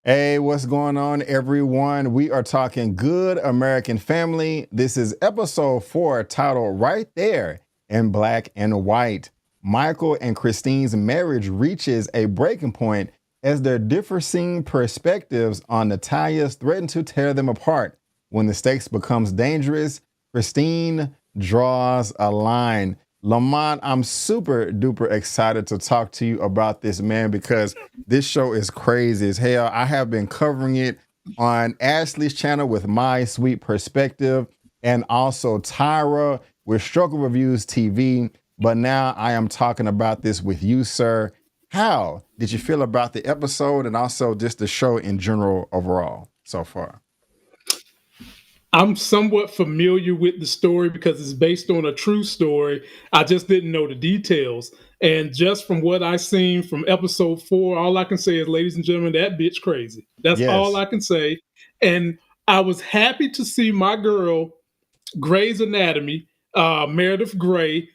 Hey, what's going on, everyone? We are talking Good American Family. This is episode 4, titled Right There in Black and White. Michael and Christine's marriage reaches a breaking point as their differing perspectives on Natalia's threaten to tear them apart. When the stakes becomes dangerous, Christine draws a line. Lamont, I'm super duper excited to talk to you about this, man, because this show is crazy as hell. I have been covering it on Ashley's channel with My Sweet Perspective and also Tyra with Struggle Reviews TV. But now I am talking about this with you, sir. How did you feel about the episode and also just the show in general overall so far? I'm somewhat familiar with the story because it's based on a true story. I just didn't know the details. And just from what I seen from episode 4, all I can say is, ladies and gentlemen, that bitch crazy. That's all Yes. I can say. And I was happy to see my girl, Grey's Anatomy, Meredith Grey,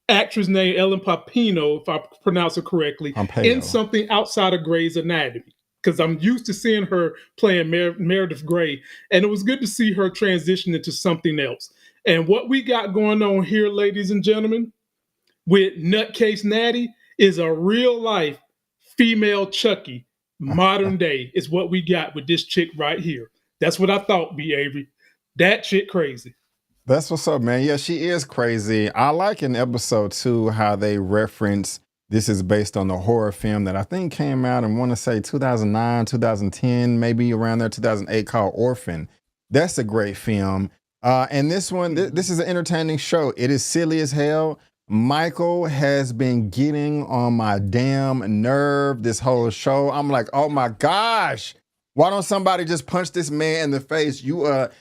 actress named Ellen Papino, if I pronounce it correctly, in Pompeo. something outside of Grey's Anatomy. Because I'm used to seeing her playing Meredith Grey, and it was good to see her transition into something else. And what we got going on here, ladies and gentlemen, with Nutcase Natty is a real life female Chucky, modern day, is what we got with this chick right here. That's what I thought, B. Avery. That chick crazy. That's what's up, man. Yeah, she is crazy. I like in episode 2 how they reference this is based on the horror film that I think came out in, want to say 2009, 2010, maybe around there, 2008, called Orphan. That's a great film. And this one, this is an entertaining show. It is silly as hell. Michael has been getting on my damn nerve this whole show. I'm like, oh my gosh. Why don't somebody just punch this man in the face? You are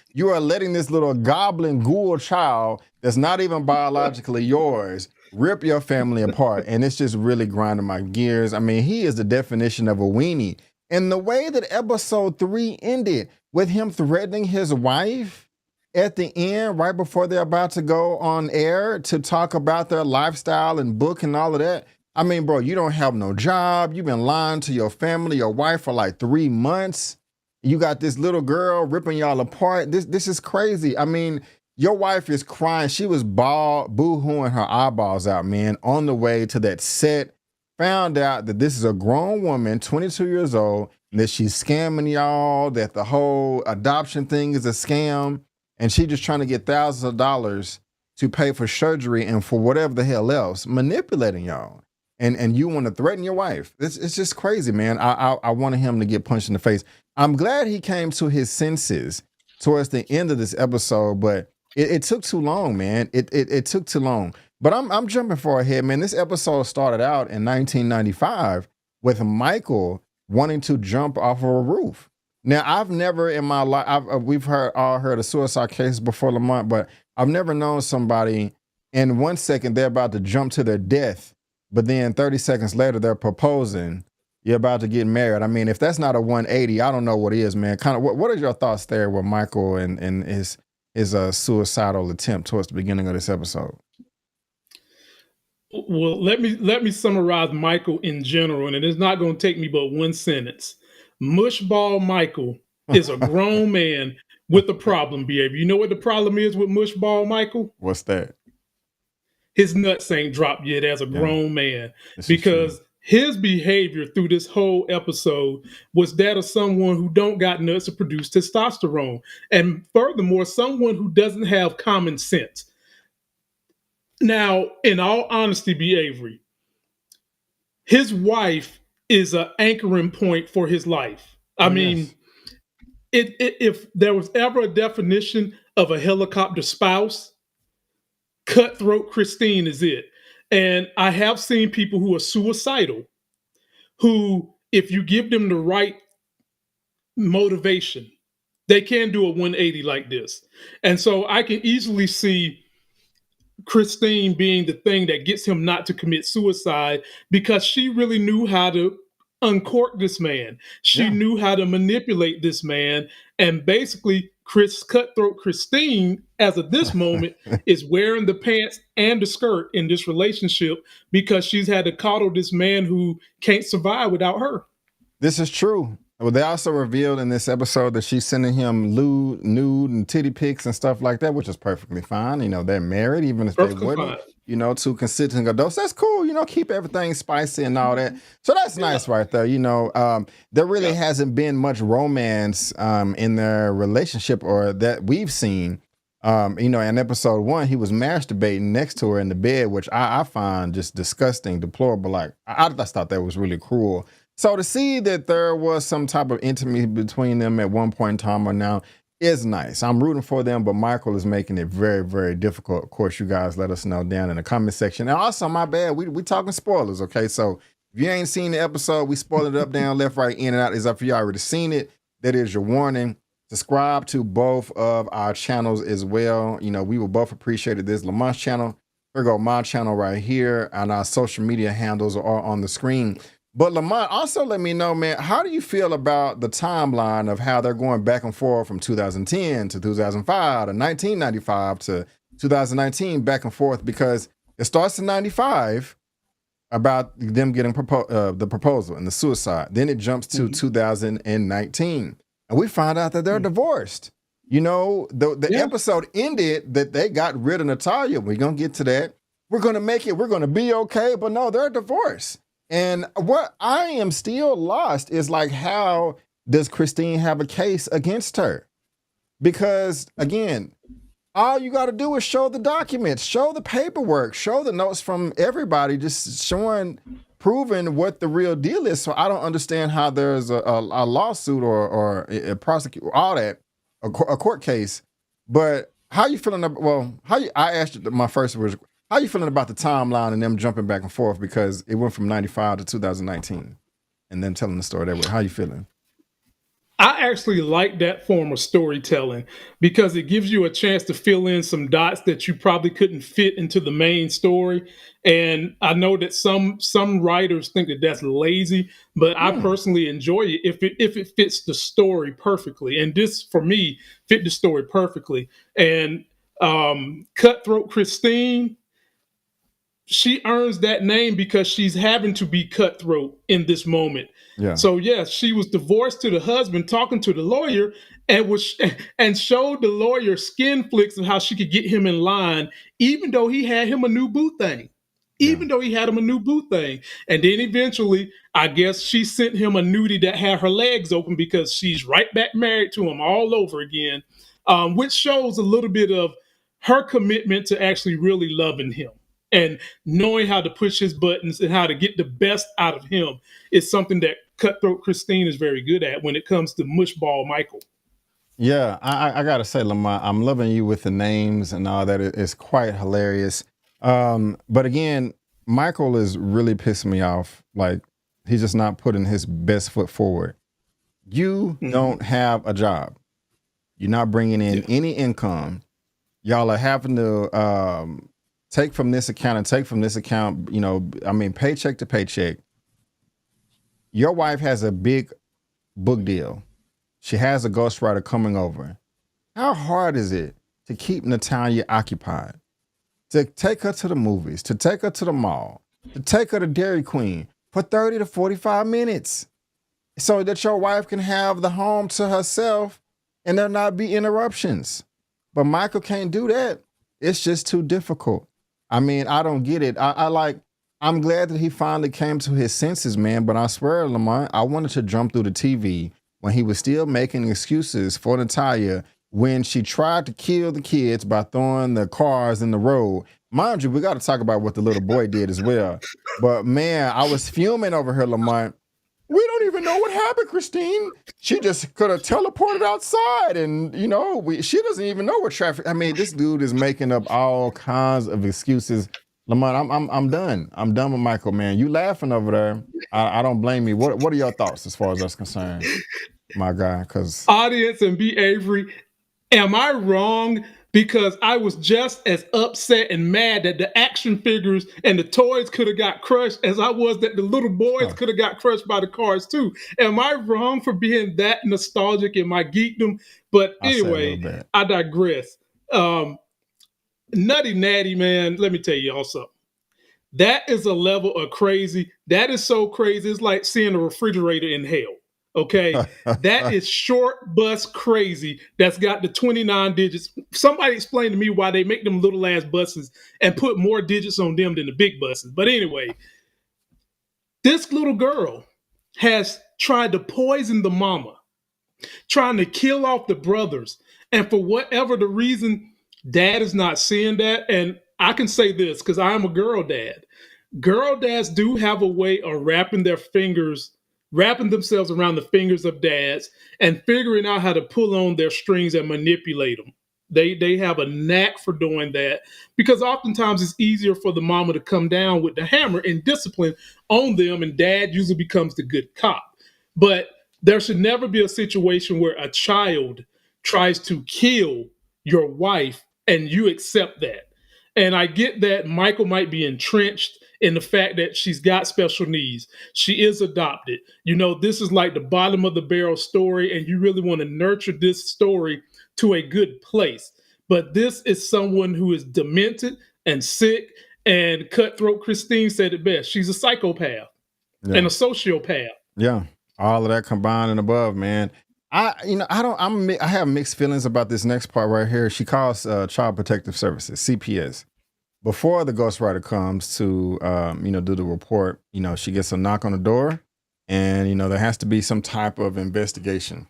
letting this little goblin ghoul child that's not even biologically yours rip your family apart. And it's just really grinding my gears. I mean, he is the definition of a weenie. And the way that episode 3 ended with him threatening his wife at the end, right before they're about to go on air to talk about their lifestyle and book and all of that. I mean, bro, you don't have no job. You've been lying to your family, your wife for like 3 months. You got this little girl ripping y'all apart. This is crazy. I mean, your wife is crying. She was boo-hooing her eyeballs out, man, on the way to that set. Found out that this is a grown woman, 22 years old, and that she's scamming y'all, that the whole adoption thing is a scam, and she just trying to get thousands of dollars to pay for surgery and for whatever the hell else, manipulating y'all. And you want to threaten your wife. It's just crazy, man. I wanted him to get punched in the face. I'm glad he came to his senses towards the end of this episode, but it took too long, man. It took too long. But I'm jumping far ahead, man. This episode started out in 1995 with Michael wanting to jump off of a roof. Now, I've never in my life, we've all heard of suicide cases before, Lamont, but I've never known somebody in 1 second they're about to jump to their death, but then 30 seconds later they're proposing. You're about to get married. I mean, if that's not a 180, I don't know what is, man. Kind of, what are your thoughts there with Michael and his suicidal attempt towards the beginning of this episode? Well, let me summarize Michael in general, and it's not going to take me but one sentence. Mushball Michael is a grown man with a problem behavior. You know what the problem is with Mushball Michael? What's that? His nuts ain't dropped yet as a grown man, because his behavior through this whole episode was that of someone who don't got nuts to produce testosterone. And furthermore, someone who doesn't have common sense. Now, in all honesty, B. Avery, his wife is an anchoring point for his life. I mean, if there was ever a definition of a helicopter spouse, Cutthroat Christine is it. And I have seen people who are suicidal, who, if you give them the right motivation, they can do a 180 like this. And so I can easily see Christine being the thing that gets him not to commit suicide, because she really knew how to uncork this man. She knew how to manipulate this man. And basically, Cutthroat Christine, as of this moment, is wearing the pants and the skirt in this relationship because she's had to coddle this man who can't survive without her. This is true. Well, they also revealed in this episode that she's sending him lewd, nude, and titty pics and stuff like that, which is perfectly fine. They're married, even if they Perfectly wouldn't. fine. Two consenting adults. That's cool. Keep everything spicy and all that. So that's nice right there. There really hasn't been much romance in their relationship or that we've seen. In episode 1, he was masturbating next to her in the bed, which I find just disgusting, deplorable. Like, I just thought that was really cruel. So to see that there was some type of intimacy between them at one point in time or now is nice. I'm rooting for them, but Michael is making it very, very difficult. Of course, you guys let us know down in the comment section. And also, my bad, we talking spoilers, okay? So if you ain't seen the episode, we spoiled it up, down, left, right, in and out. Is up if you already seen it. That is your warning. Subscribe to both of our channels as well. We will both appreciate this. Lamont's channel, here go my channel right here, and our social media handles are on the screen. But Lamont, also let me know, man, how do you feel about the timeline of how they're going back and forth from 2010 to 2005 to 1995 to 2019, back and forth? Because it starts in 95 about them getting the proposal and the suicide. Then it jumps to 2019. And we find out that they're divorced. The episode ended that they got rid of Natalia. We're going to get to that. We're going to make it. We're going to be okay. But no, they're divorced. And what I am still lost is like, how does Christine have a case against her? Because again, all you got to do is show the documents, show the paperwork, show the notes from everybody, just proving what the real deal is. So I don't understand how there's a lawsuit or a prosecute, all that, a court case. But how you feeling about, I asked you, my first was, how you feeling about the timeline and them jumping back and forth, because it went from 95 to 2019 and them telling the story that way? How you feeling? I actually like that form of storytelling because it gives you a chance to fill in some dots that you probably couldn't fit into the main story. And I know that some writers think that that's lazy, but I personally enjoy it if it fits the story perfectly. And this, for me, fit the story perfectly. And Cutthroat Christine, she earns that name because she's having to be cutthroat in this moment. Yeah. So yes, she was divorced to the husband, talking to the lawyer, and showed the lawyer skin flicks of how she could get him in line, even though he had him a new boo thing. And then eventually, I guess she sent him a nudie that had her legs open because she's right back married to him all over again, which shows a little bit of her commitment to actually really loving him. And knowing how to push his buttons and how to get the best out of him is something that Cutthroat Christine is very good at when it comes to Mushball Michael. Yeah, I gotta say, Lamont, I'm loving you with the names and all that. It's quite hilarious. But again, Michael is really pissing me off. Like, he's just not putting his best foot forward. You don't have a job. You're not bringing in any income. Y'all are having to take from this account and take from this account, paycheck to paycheck. Your wife has a big book deal. She has a ghostwriter coming over. How hard is it to keep Natalia occupied? To take her to the movies, to take her to the mall, to take her to Dairy Queen for 30 to 45 minutes so that your wife can have the home to herself and there not be interruptions. But Michael can't do that. It's just too difficult. I don't get it. I'm glad that he finally came to his senses, man. But I swear, Lamont, I wanted to jump through the TV when he was still making excuses for Natalia when she tried to kill the kids by throwing the cars in the road. Mind you, we got to talk about what the little boy did as well. But man, I was fuming over her, Lamont. We don't even know what happened, Christine. She just could have teleported outside, and she doesn't even know what traffic. This dude is making up all kinds of excuses. Lamont, I'm done. I'm done with Michael, man. You laughing over there? I don't blame you. What are your thoughts as far as that's concerned, my guy? Because audience and B. Avery, am I wrong? Because I was just as upset and mad that the action figures and the toys could have got crushed as I was that the little boys could have got crushed by the cars too. Am I wrong for being that nostalgic in my geekdom? But anyway, I digress. Nutty Natty, man, let me tell you all something. That is a level of crazy. That is so crazy. It's like seeing a refrigerator in hell. Okay, that is short bus crazy. That's got the 29 digits. Somebody explain to me why they make them little ass buses and put more digits on them than the big buses. But anyway, this little girl has tried to poison the mama, trying to kill off the brothers. And for whatever the reason, dad is not seeing that. And I can say this because I am a girl dad. Girl dads do have a way of wrapping themselves around the fingers of dads and figuring out how to pull on their strings and manipulate them. They have a knack for doing that because oftentimes it's easier for the mama to come down with the hammer and discipline on them, and dad usually becomes the good cop. But there should never be a situation where a child tries to kill your wife and you accept that. And I get that Michael might be entrenched in the fact that she's got special needs. She is adopted. You know, this is like the bottom of the barrel story, and you really want to nurture this story to a good place. But this is someone who is demented and sick, and Cutthroat Christine said it best. She's a psychopath and a sociopath. Yeah. All of that combined and above, man. I have mixed feelings about this next part right here. She calls Child Protective Services, CPS. Before the ghostwriter comes to, do the report, she gets a knock on the door, and, there has to be some type of investigation.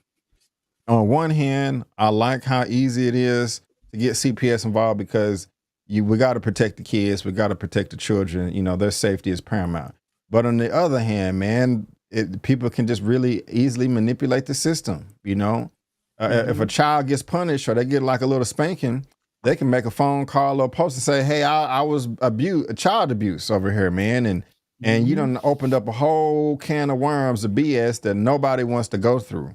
On one hand, I like how easy it is to get CPS involved because we got to protect the kids. We got to protect the children. Their safety is paramount. But on the other hand, man, people can just really easily manipulate the system. If a child gets punished or they get like a little spanking, they can make a phone call or post and say, "Hey, I was child abuse over here, man," and you done opened up a whole can of worms of BS that nobody wants to go through.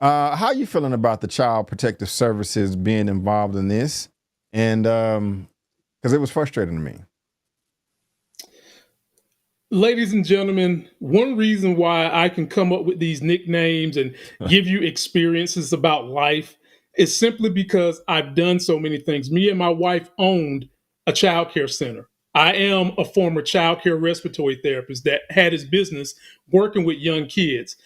How you feeling about the Child Protective Services being involved in this? And because it was frustrating to me. Ladies and gentlemen, one reason why I can come up with these nicknames and give you experiences about life is simply because I've done so many things. Me and my wife owned a child care center. I am a former child care respiratory therapist that had his business working with young kids.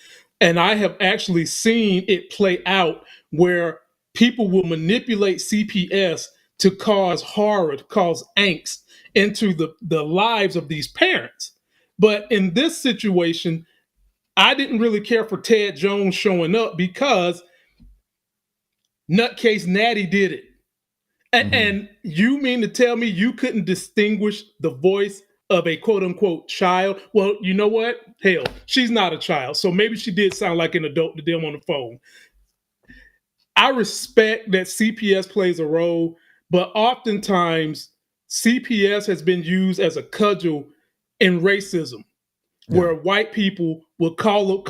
And I have actually seen it play out where people will manipulate CPS to cause horror, to cause angst into the lives of these parents. But in this situation, I didn't really care for Ted Jones showing up because Nutcase Natty did it. And you mean to tell me you couldn't distinguish the voice of a quote unquote child? Well, you know what? Hell, she's not a child. So maybe she did sound like an adult to them on the phone. I respect that CPS plays a role, but oftentimes CPS has been used as a cudgel in racism, where white people will call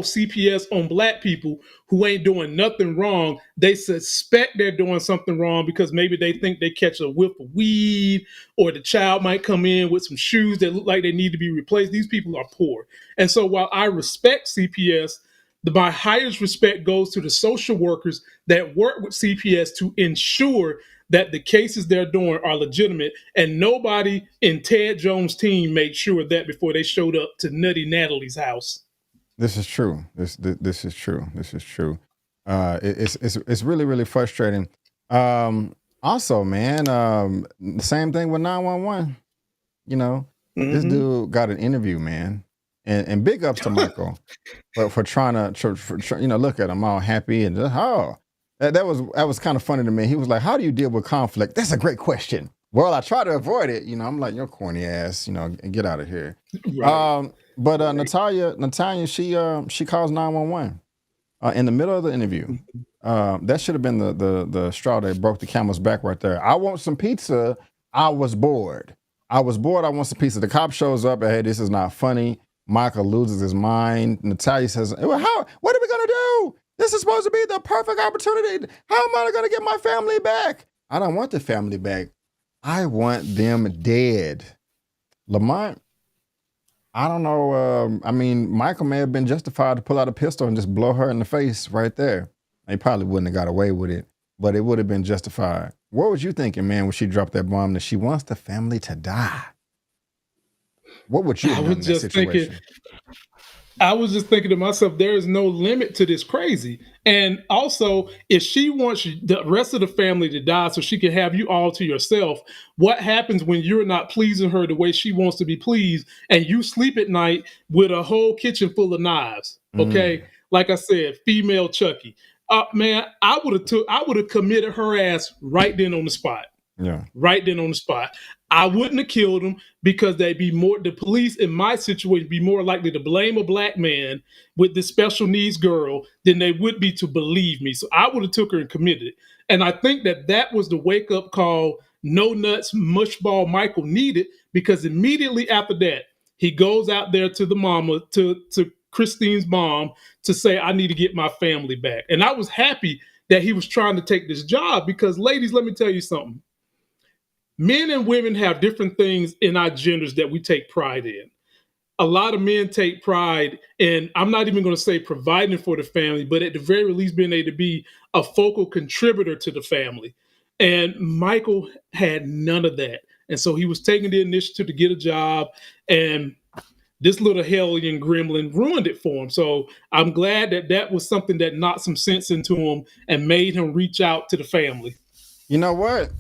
CPS on black people who ain't doing nothing wrong. They suspect they're doing something wrong because maybe they think they catch a whiff of weed, or the child might come in with some shoes that look like they need to be replaced. These people are poor. And so while I respect CPS, my highest respect goes to the social workers that work with CPS to ensure that the cases they're doing are legitimate, and nobody in Ted Jones' team made sure of that before they showed up to Nutty Natalie's house. This is true. This is true. This is true. It's really, really frustrating. Also, man, the same thing with 911. This dude got an interview, man, and big ups to Michael, but for trying to look at him all happy and just, that was kind of funny to me. He was like, "How do you deal with conflict?" That's a great question. Well, I try to avoid it. I'm like, "You're corny ass, and get out of here." Right. But Natalia, she calls 911 in the middle of the interview. That should have been the straw that broke the camel's back right there. "I want some pizza. I was bored. I want some pizza." The cop shows up and, "Hey, this is not funny." Michael loses his mind. Natalia says, "What are we gonna do? This is supposed to be the perfect opportunity. How am I going to get my family back?" "I don't want the family back. I want them dead." Lamont, I don't know. Michael may have been justified to pull out a pistol and just blow her in the face right there. He probably wouldn't have got away with it, but it would have been justified. What was you thinking, man, when she dropped that bomb that she wants the family to die? What would you have done in that situation? I was just thinking to myself, there is no limit to this crazy. And also, if she wants the rest of the family to die so she can have you all to yourself, what happens when you're not pleasing her the way she wants to be pleased and you sleep at night with a whole kitchen full of knives? Okay. Like I said, female Chucky. Man, I would have committed her ass right then on the spot. Yeah. Right then on the spot. I wouldn't have killed him because the police in my situation be more likely to blame a black man with this special needs girl than they would be to believe me. So I would have took her and committed it. And I think that was the wake up call No Nuts Mushball Michael needed, because immediately after that, he goes out there to the mama, to Christine's mom, to say, I need to get my family back. And I was happy that he was trying to take this job because, ladies, let me tell you something. Men and women have different things in our genders that we take pride in. A lot of men take pride in, I'm not even going to say providing for the family, but at the very least being able to be a focal contributor to the family. And Michael had none of that. And so he was taking the initiative to get a job, and this little hellion gremlin ruined it for him. So I'm glad that was something that knocked some sense into him and made him reach out to the family. You know what?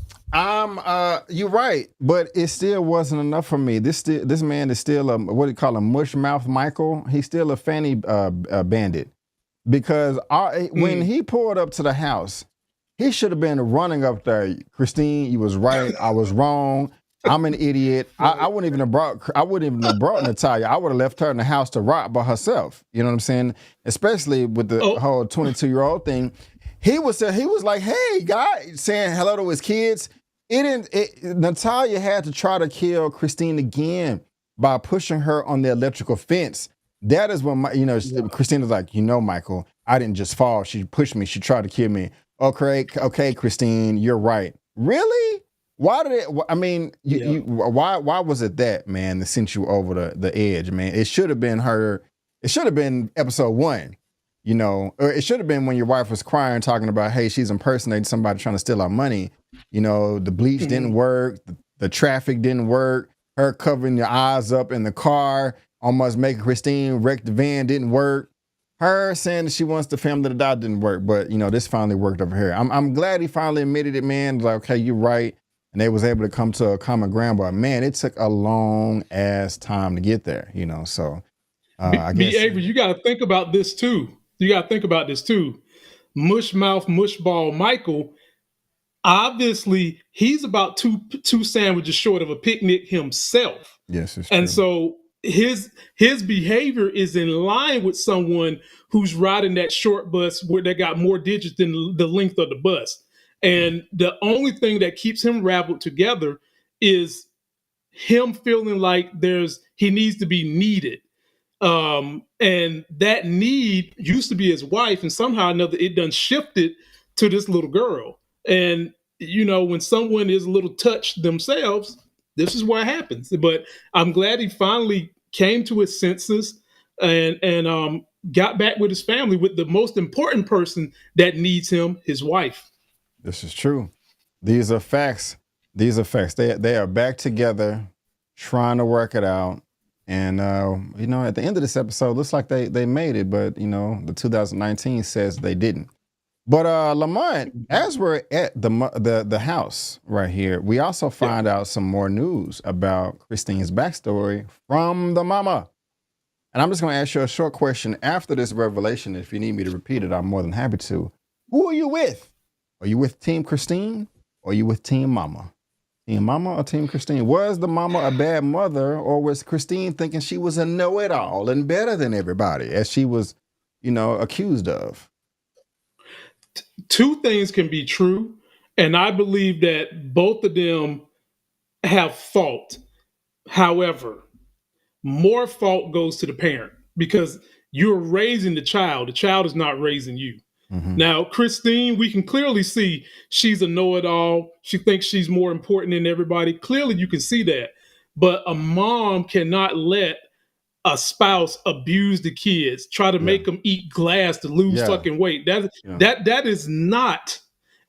You're right, but it still wasn't enough for me. This man is still what do you call a mush mouth Michael? He's still a fanny bandit, because when he pulled up to the house, he should have been running up there. Christine, you was right. I was wrong. I'm an idiot. I wouldn't even have brought Natalia. I would have left her in the house to rot by herself. You know what I'm saying? Especially with the whole 22-year-old thing. He was like, hey, guy, saying hello to his kids. Natalia had to try to kill Christine again by pushing her on the electrical fence. That is when, Christine was like, Michael, I didn't just fall. She pushed me. She tried to kill me. Okay, Christine, you're right. Really? Why did it? I mean, why was it that, man, that sent you over the edge, man? It should have been her. It should have been episode 1. Or it should have been when your wife was crying, talking about, hey, she's impersonating somebody trying to steal our money. The bleach didn't work. The traffic didn't work. Her covering your eyes up in the car, almost making Christine wreck the van, didn't work. Her saying that she wants the family to die didn't work. But, this finally worked over here. I'm glad he finally admitted it, man. Like, okay, you're right. And they was able to come to a common ground. But, man, it took a long ass time to get there, so I guess. Avery, you got to think about this, too. Mushmouth, mushball Michael, obviously, he's about two sandwiches short of a picnic himself. Yes, it's and true. So his behavior is in line with someone who's riding that short bus where they got more digits than the length of the bus. And the only thing that keeps him raveled together is him feeling like he needs to be needed. And that need used to be his wife, and somehow or another it done shifted to this little girl. And when someone is a little touched themselves, this is what happens. But I'm glad he finally came to his senses and got back with his family, with the most important person that needs him, his wife. This is true. These are facts. They are back together, trying to work it out. And, at the end of this episode, looks like they made it, but, the 2019 says they didn't. But, Lamont, as we're at the house right here, we also find out some more news about Christine's backstory from the mama. And I'm just going to ask you a short question after this revelation. If you need me to repeat it, I'm more than happy to. Who are you with? Are you with Team Christine or are you with Team Mama? Team Mama or Team Christine? Was the mama a bad mother, or was Christine thinking she was a know-it-all and better than everybody, as she was, accused of? Two things can be true, and I believe that both of them have fault. However, more fault goes to the parent, because you're raising the child. The child is not raising you. Mm-hmm. Now, Christine, we can clearly see she's a know-it-all. She thinks she's more important than everybody. Clearly, you can see that. But a mom cannot let a spouse abuse the kids, try to make them eat glass to lose fucking weight. That is not,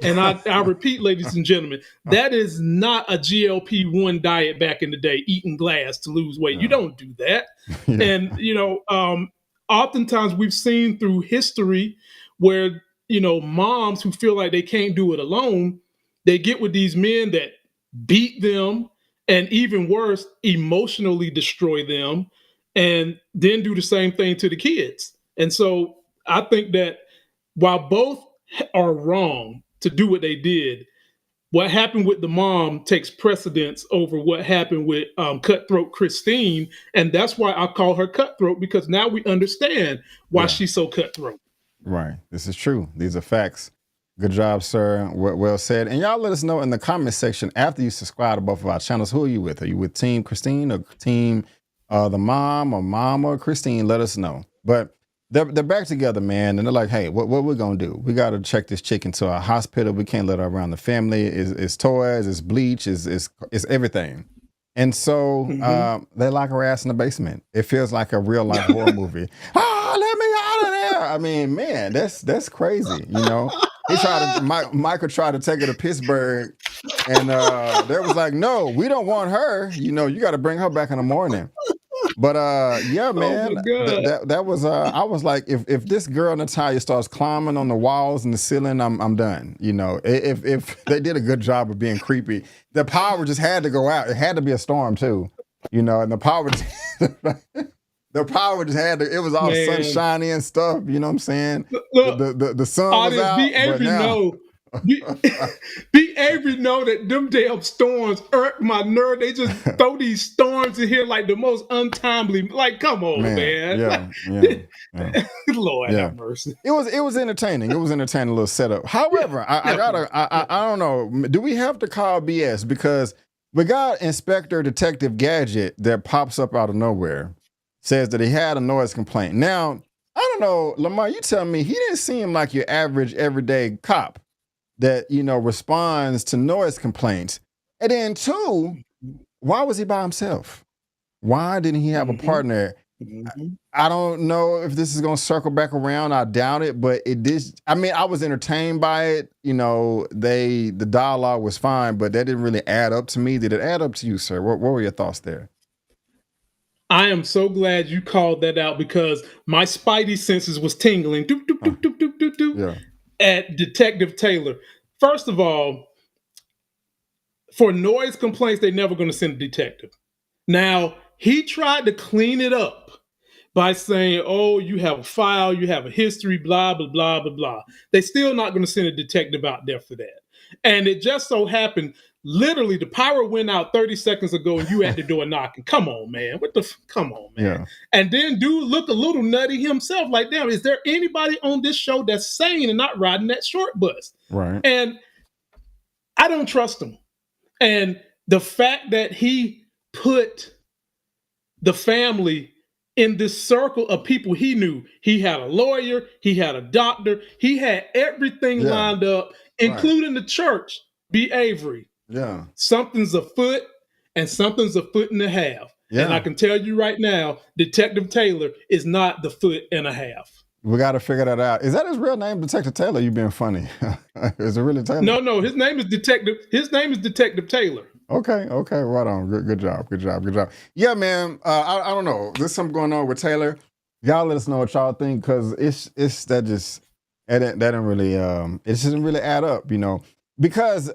and I repeat, ladies and gentlemen, that is not a GLP-1 diet back in the day, eating glass to lose weight. You don't do that. And, oftentimes we've seen through history where, moms who feel like they can't do it alone, they get with these men that beat them and, even worse, emotionally destroy them, and then do the same thing to the kids. And so I think that while both are wrong to do what they did, what happened with the mom takes precedence over what happened with Cutthroat Christine. And that's why I call her Cutthroat, because now we understand why she's so cutthroat. Right. This is true. These are facts. Good job, sir. Well said. And y'all let us know in the comment section after you subscribe to both of our channels, who are you with? Are you with Team Christine or Team the mom or Christine? Let us know. But they're back together, man. And they're like, hey, what we're going to do? We got to check this chick into a hospital. We can't let her around the family. It's toys, it's bleach, it's everything. And so they lock her ass in the basement. It feels like a real life horror movie. Oh, let me out of there. I mean, man, that's crazy, Michael tried to take her to Pittsburgh, and they was like, no, we don't want her. You got to bring her back in the morning. But yeah, man, that was I was like, if this girl Natalia starts climbing on the walls and the ceiling, I'm done. If they did a good job of being creepy, the power just had to go out. It had to be a storm too, and the power the power just had to. It was all sunshiny and stuff. You know what I'm saying? Look, the sun was out. Be Avery know that them damn storms irk my nerve. They just throw these storms in here like the most untimely. Like, come on, man. Yeah. Lord have mercy. It was entertaining. It was entertaining, little setup. However, I don't know. Do we have to call BS? Because we got Inspector Detective Gadget that pops up out of nowhere, says that he had a noise complaint. Now, I don't know, Lamont, you tell me, he didn't seem like your average everyday cop that, responds to noise complaints. And then two, why was he by himself? Why didn't he have a partner? I don't know if this is going to circle back around. I doubt it, but it did. I mean, I was entertained by it. The dialogue was fine, but that didn't really add up to me. Did it add up to you, sir? What were your thoughts there? I am so glad you called that out, because my spidey senses was tingling at Detective Taylor. First of all, for noise complaints, they're never going to send a detective. Now, he tried to clean it up by saying, oh, you have a file, you have a history, blah, blah, blah, blah, blah. They're still not going to send a detective out there for that. And it just so happened, literally, the power went out 30 seconds ago and you at the door knocking. Come on, man. Come on, man. Yeah. And then dude looked a little nutty himself. Like, damn, is there anybody on this show that's sane and not riding that short bus? Right. And I don't trust him. And the fact that he put the family in this circle of people he knew. He had a lawyer, he had a doctor, he had everything lined up, including the church, B. Avery. Yeah. Something's afoot, and something's a foot and a half. Yeah. And I can tell you right now, Detective Taylor is not the foot and a half. We got to figure that out. Is that his real name, Detective Taylor? You being funny? Is it really Taylor? No. His name is Detective Taylor. Okay. Right on. Good job. Yeah, man. I don't know. There's something going on with Taylor. Y'all let us know what y'all think, because that didn't really it doesn't really add up, Because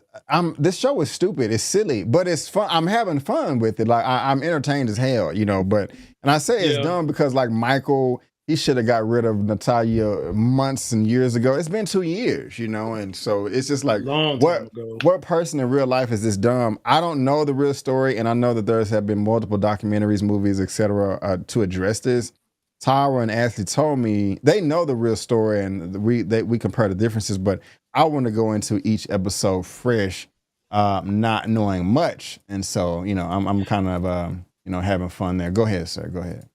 this show is stupid, it's silly, but it's fun. I'm having fun with it. Like I'm entertained as hell, But I say it's dumb because like Michael, he should have got rid of Natalia months and years ago. It's been 2 years, and so it's just like what person in real life is this dumb? I don't know the real story, and I know that there have been multiple documentaries, movies, etc. To address this. Tara and Ashley told me they know the real story, and we compare the differences, but I want to go into each episode fresh, not knowing much. And so, I'm kind of, having fun there. Go ahead, sir. Go ahead.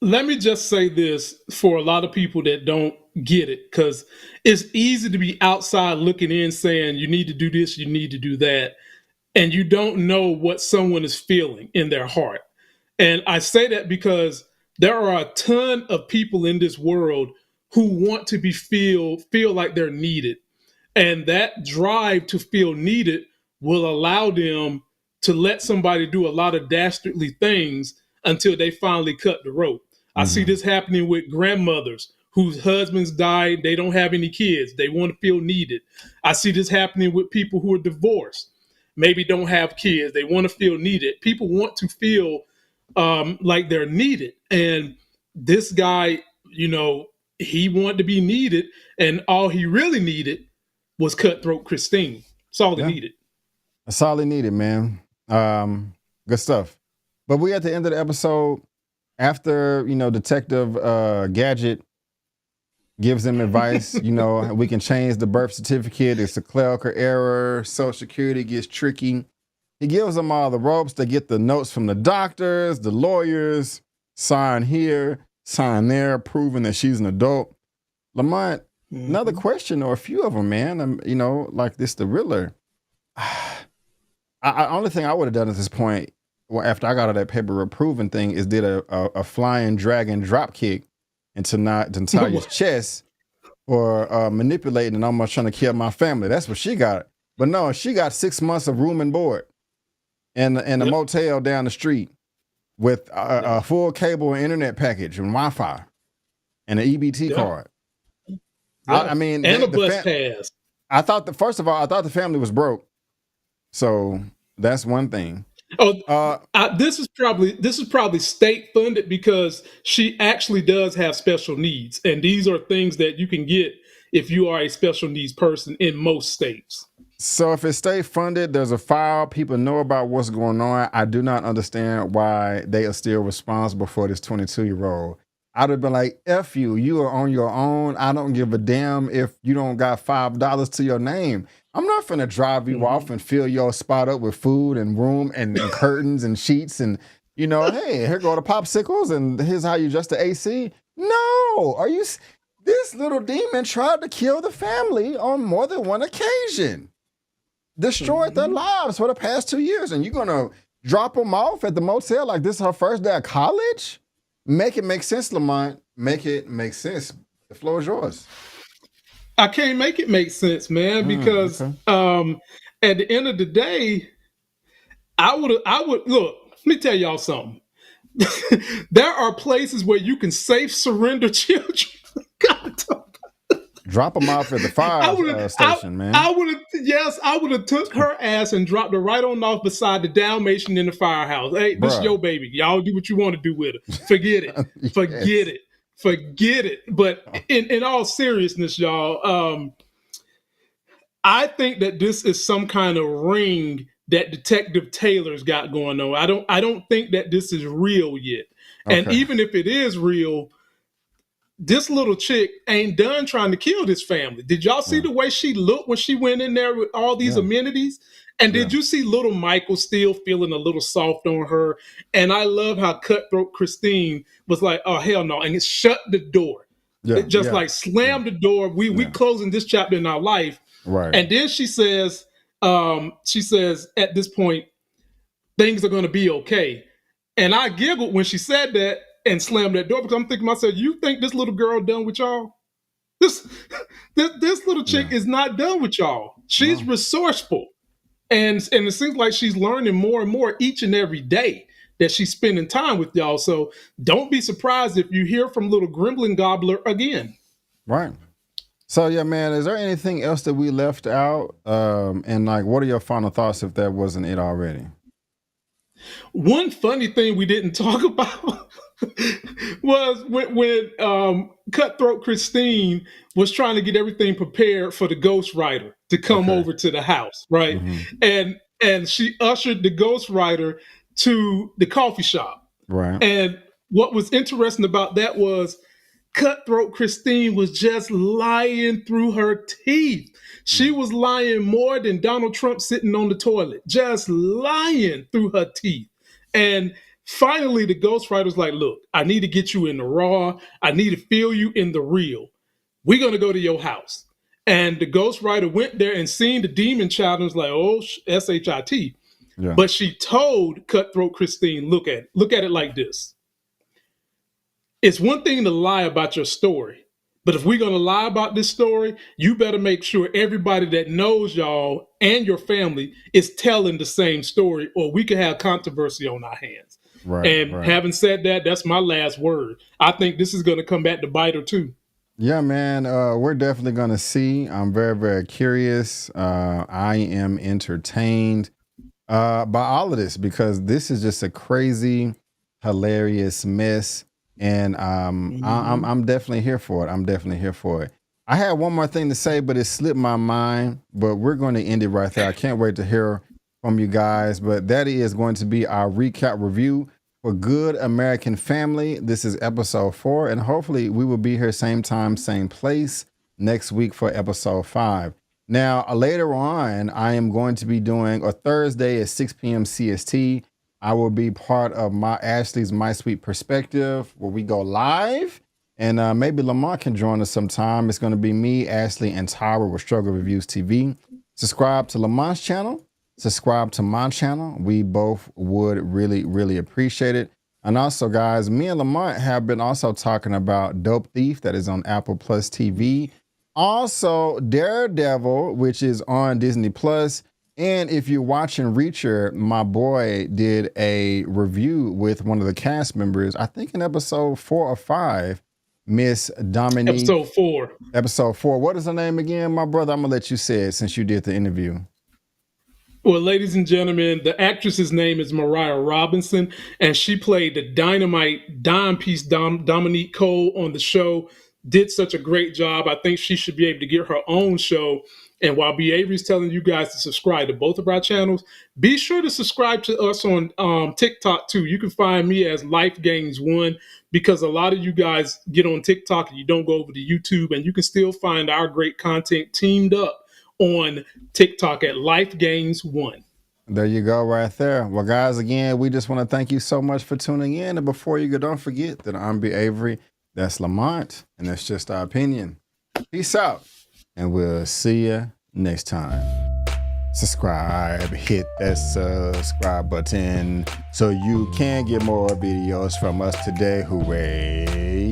Let me just say this for a lot of people that don't get it, because it's easy to be outside looking in saying you need to do this, you need to do that, and you don't know what someone is feeling in their heart. And I say that because there are a ton of people in this world who want to feel like they're needed. And that drive to feel needed will allow them to let somebody do a lot of dastardly things until they finally cut the rope. I see this happening with grandmothers whose husbands died. They don't have any kids. They want to feel needed. I see this happening with people who are divorced, maybe don't have kids. They want to feel needed. People want to feel like they're needed. And this guy, he wanted to be needed, and all he really needed was Cutthroat Christine. That's all he needed. That's all he needed, man. Good stuff. But we at the end of the episode, after, Detective Gadget gives him advice, we can change the birth certificate. It's a clerical error. Social Security gets tricky. He gives them all the ropes. They get the notes from the doctors, the lawyers, sign here, sign there, proving that she's an adult. Lamont, another question, or a few of them, man. Like this, the Riddler. Only thing I would have done at this point, after I got all that paper approving thing, is did a flying dragon drop kick into Natalia's chest for manipulating and almost trying to kill my family. That's what she got. But no, she got 6 months of room and board in a motel down the street with a full cable and internet package and Wi-Fi and an EBT card. I mean, and a bus pass. I thought first of all, I thought the family was broke. So that's one thing. This is probably state funded because she actually does have special needs, and these are things that you can get if you are a special needs person in most states. So if it's state funded, there's a file. People know about what's going on. I do not understand why they are still responsible for this 22-year-old. I'd have been like, F you. You are on your own. I don't give a damn if you don't got $5 to your name. I'm not finna drive you off and fill your spot up with food and room and curtains and sheets and, hey, here go the popsicles and here's how you adjust the AC. No, this little demon tried to kill the family on more than one occasion. Destroyed their lives for the past 2 years. And you're gonna drop them off at the motel like this is her first day of college? Make it make sense, Lamont. Make it make sense. The floor is yours. I can't make it make sense, man, because at the end of the day, I would look, let me tell y'all something. There are places where you can safe surrender children. Drop them off at the fire station, man. I would have took her ass and dropped her right on off beside the Dalmatian in the firehouse. Hey, this is your baby. Y'all do what you want to do with her. Forget it. Forget it. But in all seriousness, y'all, I think that this is some kind of ring that Detective Taylor's got going on. I don't think that this is real yet. Okay. And even if it is real, this little chick ain't done trying to kill this family. Did y'all see the way she looked when she went in there with all these amenities? And did you see little Michael still feeling a little soft on her? And I love how Cutthroat Christine was like, oh, hell no. And it shut the door. It just like slammed the door. We closing this chapter in our life. Right. And then she says, at this point, things are going to be okay. And I giggled when she said that and slammed that door because I'm thinking to myself, you think this little girl done with y'all? This little chick is not done with y'all. She's resourceful. And it seems like she's learning more and more each and every day that she's spending time with y'all. So don't be surprised if you hear from little Gremlin Gobbler again. Right. So, yeah, man, is there anything else that we left out? And, like, what are your final thoughts if that wasn't it already? One funny thing we didn't talk about was when Cutthroat Christine was trying to get everything prepared for the ghostwriter to come over to the house, right? And she ushered the ghostwriter to the coffee shop. Right. And what was interesting about that was Cutthroat Christine was just lying through her teeth. She was lying more than Donald Trump sitting on the toilet, just lying through her teeth. And finally, the ghostwriter's like, look, I need to get you in the raw. I need to feel you in the real. We're going to go to your house. And the ghostwriter went there and seen the demon child and was like, oh, S-H-I-T. Yeah. But she told Cutthroat Christine, look at it like this. It's one thing to lie about your story. But if we're going to lie about this story, you better make sure everybody that knows y'all and your family is telling the same story, or we could have controversy on our hands. Right, And right. having said that, that's my last word. I think this is going to come back to bite her too. Yeah, man, we're definitely going to see. I'm very, very curious. I am entertained by all of this because this is just a crazy, hilarious mess, and I'm definitely here for it. I'm definitely here for it. I had one more thing to say, but it slipped my mind. But we're going to end it right there. I can't wait to hear from you guys. But that is going to be our recap review for Good American Family. This is episode 4, and hopefully we will be here same time, same place next week for episode 5. Now, later on, I am going to be doing a Thursday at 6 p.m. CST. I will be part of my Ashley's My Sweet Perspective, where we go live, and maybe Lamont can join us sometime. It's going to be me, Ashley, and Tyra with Struggle Reviews TV. Subscribe to Lamont's channel. Subscribe to my channel. We both would really, really appreciate it. And also, guys, me and Lamont have been also talking about Dope Thief that is on Apple Plus TV. Also, Daredevil, which is on Disney Plus. And if you're watching Reacher, my boy did a review with one of the cast members, I think in episode 4 or 5, Miss Dominique. Episode 4. Episode 4. What is her name again, my brother? I'm going to let you say it since you did the interview. Well, ladies and gentlemen, the actress's name is Mariah Robinson, and she played the dynamite dime piece Dominique Cole on the show. Did such a great job. I think she should be able to get her own show. And while B. Avery's telling you guys to subscribe to both of our channels, be sure to subscribe to us on TikTok too. You can find me as Life Gains 1, because a lot of you guys get on TikTok and you don't go over to YouTube, and you can still find our great content teamed up on TikTok at Life Gains 1. There you go right there. Well, guys, again, we just want to thank you so much for tuning in. And before you go, don't forget that I'm B. Avery. That's Lamont, and that's just our opinion. Peace out, and we'll see you next time. Subscribe, hit that subscribe button so you can get more videos from us today. Hooray!